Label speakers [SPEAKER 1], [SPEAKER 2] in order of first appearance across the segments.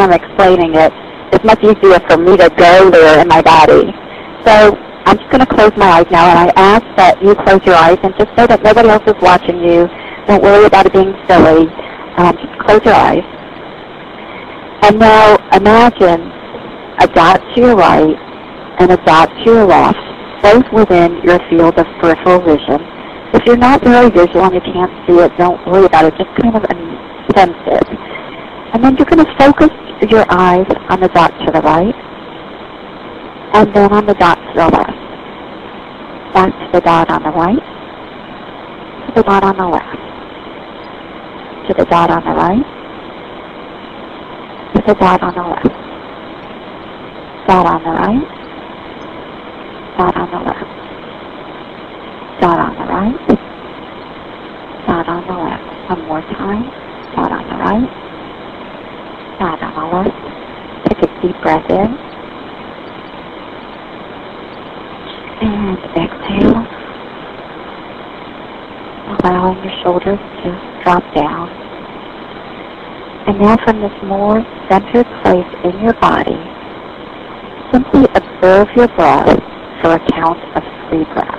[SPEAKER 1] and I'm explaining it, it's much easier for me to go there in my body. So I'm just going to close my eyes now, and I ask that you close your eyes and just know that nobody else is watching you. Don't worry about it being silly. Just close your eyes. And now imagine a dot to your right and a dot to your left, both within your field of peripheral vision. If you're not very visual and you can't see it, don't worry about it. Just kind of sense it. And then you're going to focus your eyes on the dot to the right and then on the dot to the left. Back to the dot on the right, to the dot on the left, to the dot on the right, to the dot on the left, dot on the right, dot on the left, dot on the right, dot on the left. One more time, dot on the right, dot on the left. Take a deep breath in. And exhale, allowing your shoulders to drop down. And now from this more centered place in your body, simply observe your breath for a count of 3 breaths.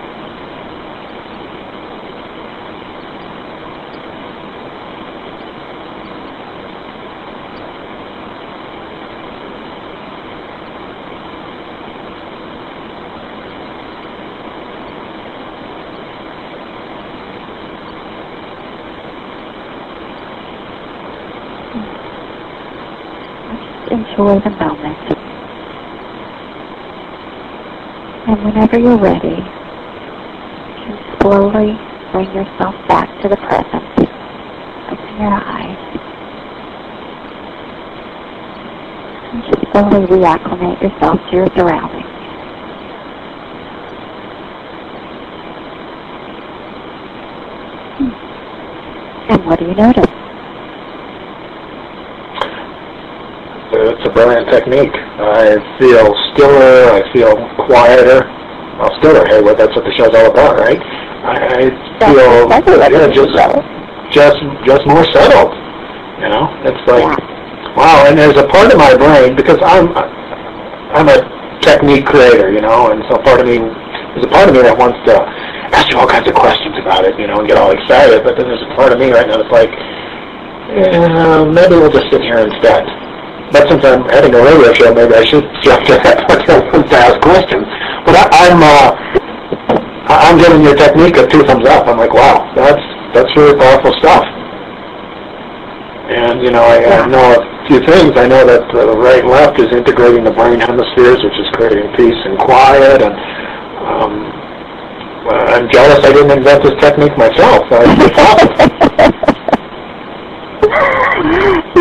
[SPEAKER 1] Enjoy the moment. And whenever you're ready, you can slowly bring yourself back to the present. Open your eyes. And just slowly reacclimate yourself to your surroundings. And what do you notice?
[SPEAKER 2] It's a brilliant technique. I feel stiller. I feel quieter. Well, stiller. Hey, well, that's what the show's all about, right? I feel just more settled. You know, it's like wow. And there's a part of my brain, because I'm a technique creator, you know, and so there's a part of me that wants to ask you all kinds of questions about it, you know, and get all excited. But then there's a part of me right now that's like, maybe we'll just sit here instead. But since I'm having a radio show, maybe I should jump to that to ask questions. But I'm giving your technique a 2 thumbs up. I'm like, wow, that's really powerful stuff. And, you know, I know a few things. I know that the right and left is integrating the brain hemispheres, which is creating peace and quiet. And I'm jealous I didn't invent this technique myself.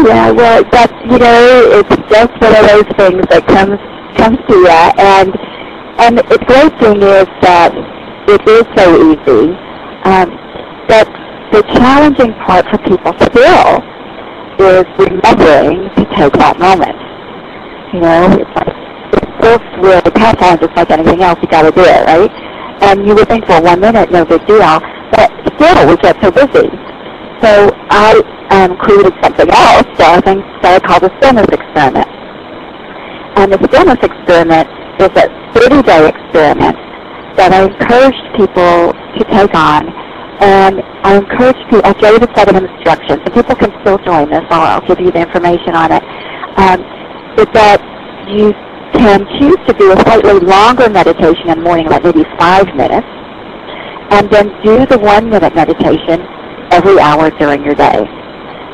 [SPEAKER 1] Yeah, well, that's, you know, it's just one of those things that comes to you. And the great thing is that it is so easy. But the challenging part for people still is remembering to take that moment. You know, it's like, it's really powerful, just like anything else, you got to do it, right? And you would think, well, 1 minute, no big deal. But still, we get so busy. So I created something else that I call the stillness experiment. And the stillness experiment is a 30-day experiment that I encourage people to take on. And I encourage people, I'll give you a set of instructions, and people can still join this. I'll give you the information on it. Is that you can choose to do a slightly longer meditation in the morning, like maybe 5 minutes, and then do the 1 minute meditation every hour during your day,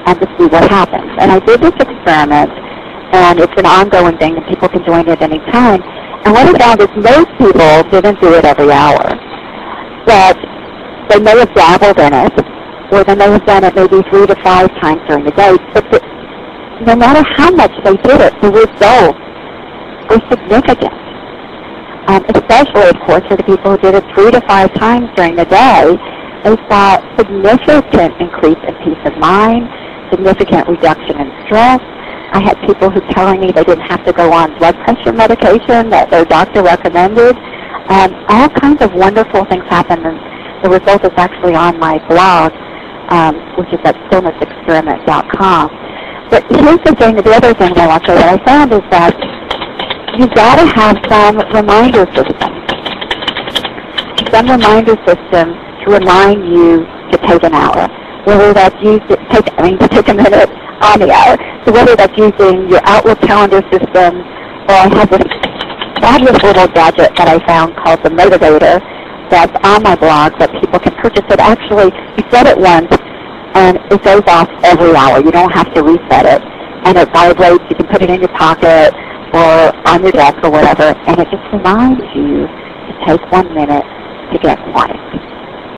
[SPEAKER 1] and to see what happens. And I did this experiment, and it's an ongoing thing, and people can join it at any time. And what I found is most people didn't do it every hour, but they may have dabbled in it, or they may have done it maybe 3 to 5 times during the day. But no matter how much they did it, the results were significant. Especially, of course, for the people who did it 3 to 5 times during the day. They saw significant increase in peace of mind, significant reduction in stress. I had people who telling me they didn't have to go on blood pressure medication that their doctor recommended. All kinds of wonderful things happened, and the result is actually on my blog, which is at stillnessexperiment.com. But here's the thing, the other thing I want to say that I found is that you've got to have some reminder system. Some reminder system to remind you to take an hour. Whether that's to take a minute on the hour. So whether that's using your Outlook calendar system, or I have this fabulous little gadget that I found called the Motivator that's on my blog that people can purchase it. Actually, you set it once, and it goes off every hour. You don't have to reset it. And it vibrates. You can put it in your pocket or on your desk or whatever, and it just reminds you to take 1 minute to get quiet.